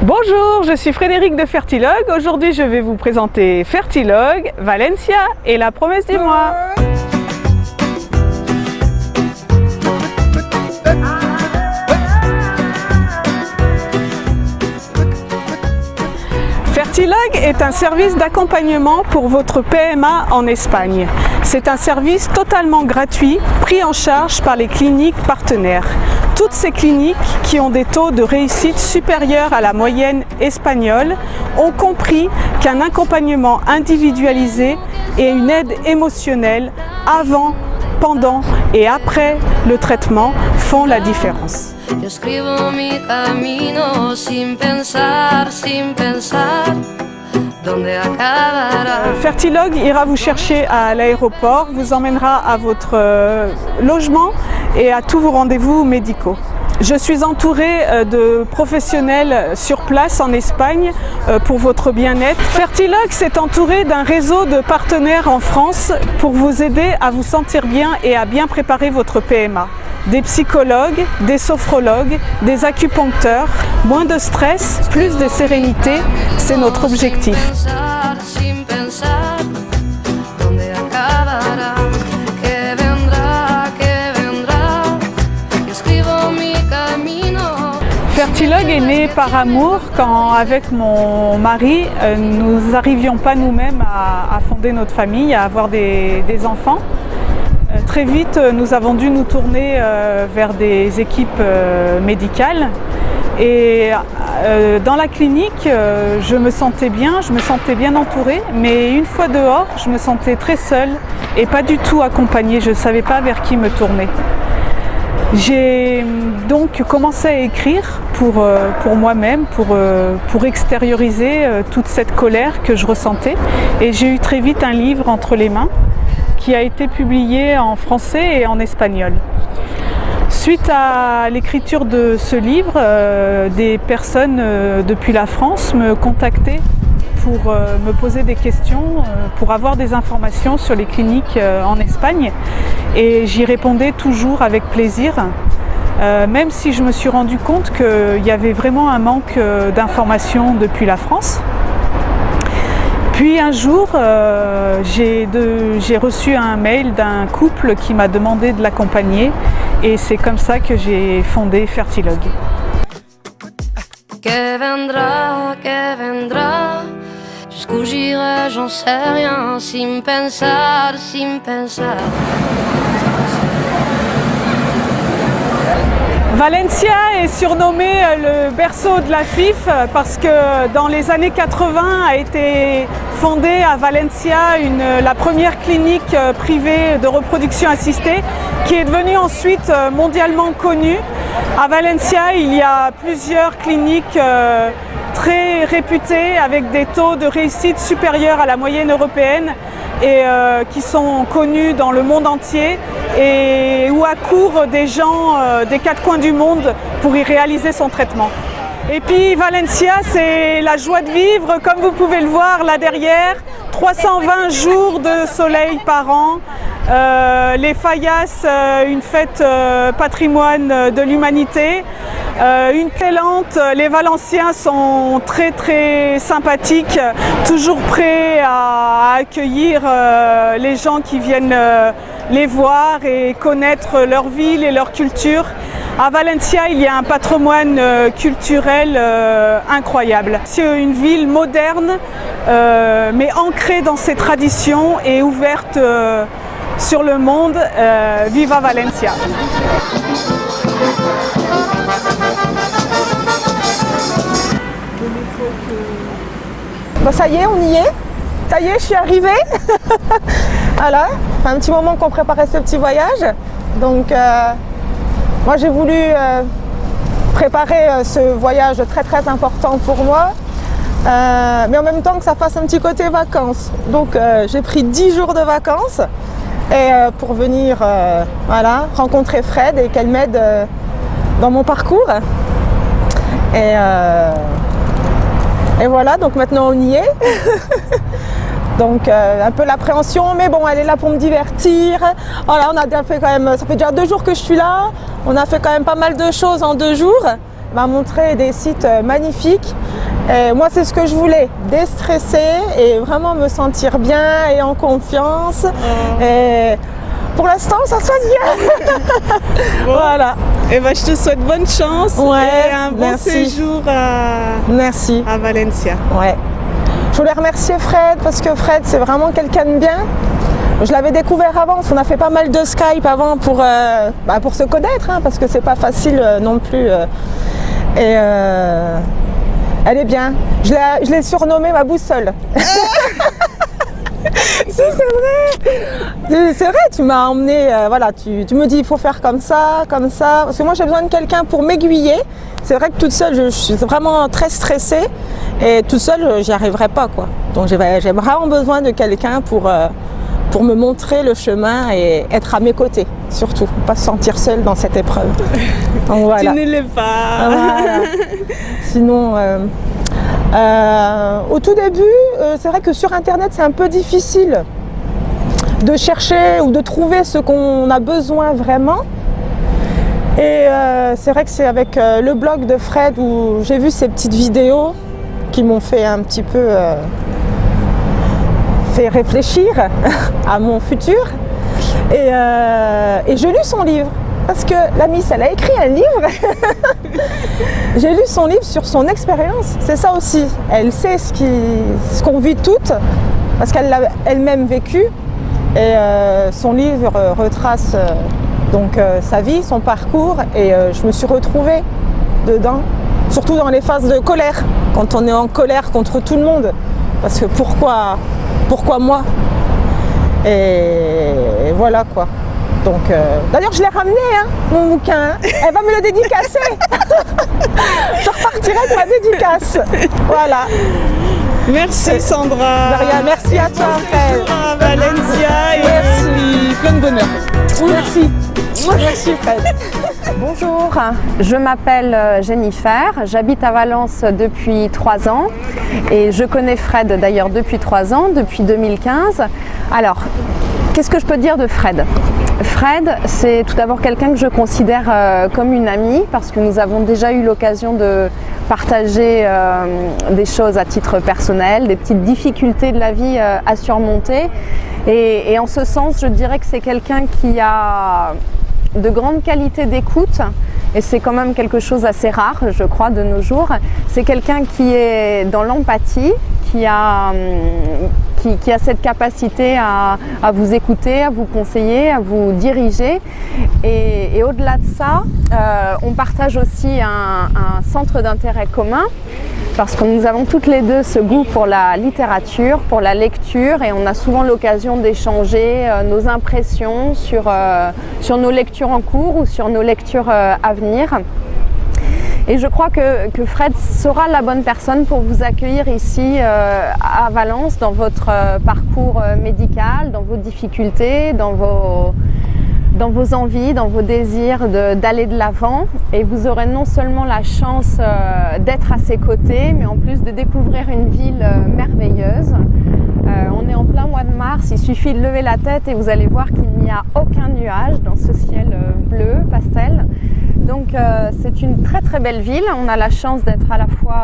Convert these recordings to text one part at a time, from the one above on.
Bonjour, je suis Frédéric de Fertilog. Aujourd'hui, je vais vous présenter Fertilog, Valencia et la promesse du mois. Fertilog est un service d'accompagnement pour votre PMA en Espagne. C'est un service totalement gratuit, pris en charge par les cliniques partenaires. Toutes ces cliniques qui ont des taux de réussite supérieurs à la moyenne espagnole ont compris qu'un accompagnement individualisé et une aide émotionnelle avant, pendant et après le traitement font la différence. Yo escribo mi camino sin pensar donde acabará. Fertilog ira vous chercher à l'aéroport, vous emmènera à votre logement et à tous vos rendez-vous médicaux. Je suis entourée de professionnels sur place en Espagne pour votre bien-être. Fertilog s'est entouré d'un réseau de partenaires en France pour vous aider à vous sentir bien et à bien préparer votre PMA. Des psychologues, des sophrologues, des acupuncteurs, moins de stress, plus de sérénité, c'est notre objectif. Fertilog est né par amour quand, avec mon mari, nous n'arrivions pas nous-mêmes à fonder notre famille, à avoir des enfants. Très vite, nous avons dû nous tourner vers des équipes médicales et dans la clinique, je me sentais bien entourée, mais une fois dehors, je me sentais très seule et pas du tout accompagnée, je ne savais pas vers qui me tourner. J'ai donc commencé à écrire pour moi-même, pour extérioriser toute cette colère que je ressentais et j'ai eu très vite un livre entre les mains qui a été publié en français et en espagnol. Suite à l'écriture de ce livre, des personnes depuis la France me contactaient pour me poser des questions, pour avoir des informations sur les cliniques en Espagne et j'y répondais toujours avec plaisir, même si je me suis rendu compte qu'il y avait vraiment un manque d'informations depuis la France. Puis un jour, j'ai reçu un mail d'un couple qui m'a demandé de l'accompagner et c'est comme ça que j'ai fondé Fertilog. Que vendra, jusqu'où j'irai, j'en sais rien, sin pensar. Valencia est surnommé le berceau de la FIF parce que dans les années 80 a été fondée à Valencia la première clinique privée de reproduction assistée qui est devenue ensuite mondialement connue. À Valencia, il y a plusieurs cliniques très réputées avec des taux de réussite supérieurs à la moyenne européenne et qui sont connus dans le monde entier et où accourent des gens des quatre coins du monde pour y réaliser son traitement. Et puis Valencia, c'est la joie de vivre, comme vous pouvez le voir là derrière, 320 jours de soleil par an, les Fallas, une fête patrimoine de l'humanité, une excellente. Les Valenciens sont très très sympathiques, toujours prêts à accueillir les gens qui viennent les voir et connaître leur ville et leur culture. À Valencia, il y a un patrimoine culturel incroyable. C'est une ville moderne, mais ancrée dans ses traditions et ouverte sur le monde. Viva Valencia! Bon, ça y est, on y est. Ça y est, je suis arrivée. Voilà, ça fait un petit moment qu'on préparait ce petit voyage. Donc, moi, j'ai voulu préparer ce voyage très très important pour moi. Mais en même temps que ça fasse un petit côté vacances. Donc, j'ai pris 10 jours de vacances et pour venir voilà, rencontrer Fred et qu'elle m'aide dans mon parcours. Et voilà, donc maintenant on y est. Donc un peu l'appréhension, mais bon, elle est là pour me divertir. Voilà, on a déjà fait quand même, ça fait déjà 2 jours que je suis là. On a fait quand même pas mal de choses en 2 jours. m'a montré des sites magnifiques. Et moi, c'est ce que je voulais, déstresser et vraiment me sentir bien et en confiance. Et pour l'instant, ça se passe bien. Bon. Voilà. Et ben, je te souhaite bonne chance et un bon séjour à Valencia. Ouais. Je voulais remercier Fred parce que Fred, c'est vraiment quelqu'un de bien. Je l'avais découvert avant, on a fait pas mal de Skype avant pour se connaître, hein, parce que c'est pas facile non plus. Elle est bien. Je l'ai surnommée ma boussole. C'est vrai. C'est vrai, tu m'as emmené, tu me dis il faut faire comme ça, parce que moi j'ai besoin de quelqu'un pour m'aiguiller. C'est vrai que toute seule, je suis vraiment très stressée et toute seule, j'y arriverai pas, quoi. Donc j'ai vraiment besoin de quelqu'un pour me montrer le chemin et être à mes côtés, surtout, pas se sentir seule dans cette épreuve. Donc, voilà. Tu ne l'es pas. Voilà. Sinon, au tout début, c'est vrai que sur Internet, c'est un peu difficile de chercher ou de trouver ce qu'on a besoin vraiment. Et c'est vrai que c'est avec le blog de Fred où j'ai vu ces petites vidéos qui m'ont fait un petit peu fait réfléchir à mon futur. Et j'ai lu son livre. Parce que la Miss, elle a écrit un livre. J'ai lu son livre sur son expérience. C'est ça aussi. Elle sait ce qu'on vit toutes, parce qu'elle l'a elle-même vécu. Et son livre retrace sa vie, son parcours. Et je me suis retrouvée dedans, surtout dans les phases de colère, quand on est en colère contre tout le monde. Parce que pourquoi moi? Et voilà quoi. Donc, d'ailleurs, je l'ai ramené, hein, mon bouquin. Hein. Elle va me le dédicacer. Je repartirai avec ma dédicace. Voilà. Merci Sandra. De rien, merci à toi, Fred. À Valencia et puis plein de bonheur. Merci. Merci, Fred. Bonjour, je m'appelle Jennifer, j'habite à Valence depuis 3 ans et je connais Fred d'ailleurs depuis 3 ans, depuis 2015. Alors, qu'est-ce que je peux dire de Fred ? Fred, c'est tout d'abord quelqu'un que je considère comme une amie parce que nous avons déjà eu l'occasion de partager des choses à titre personnel, des petites difficultés de la vie à surmonter. Et en ce sens, je dirais que c'est quelqu'un qui a de grandes qualités d'écoute. Et c'est quand même quelque chose d'assez rare, je crois, de nos jours. C'est quelqu'un qui est dans l'empathie, qui a cette capacité à vous écouter, à vous conseiller, à vous diriger. Et au-delà de ça, on partage aussi un centre d'intérêt commun parce que nous avons toutes les deux ce goût pour la littérature, pour la lecture et on a souvent l'occasion d'échanger nos impressions sur nos lectures en cours ou sur nos lectures à venir. Et je crois que Fred sera la bonne personne pour vous accueillir ici à Valence dans votre parcours médical, dans vos difficultés, dans vos envies, dans vos désirs d'aller de l'avant. Et vous aurez non seulement la chance d'être à ses côtés, mais en plus de découvrir une ville merveilleuse. On est en plein mois de mars, il suffit de lever la tête et vous allez voir qu'il n'y a aucun nuage dans ce ciel bleu, pastel. Donc c'est une très très belle ville, on a la chance d'être à la fois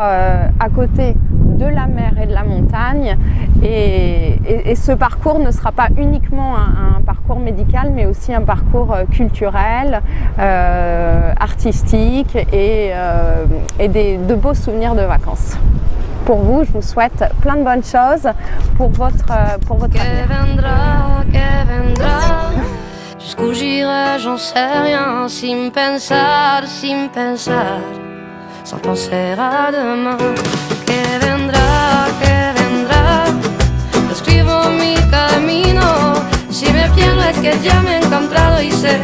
à côté de la mer et de la montagne et ce parcours ne sera pas uniquement un parcours médical mais aussi un parcours culturel, artistique et de beaux souvenirs de vacances. Pour vous, je vous souhaite plein de bonnes choses pour votre avenir. Jusqu'où j'irai, j'en sais rien, sin pensar, sans penser à demain. Que vendrá, escribo mi camino, si me pierdo es que ya me he encontrado y sé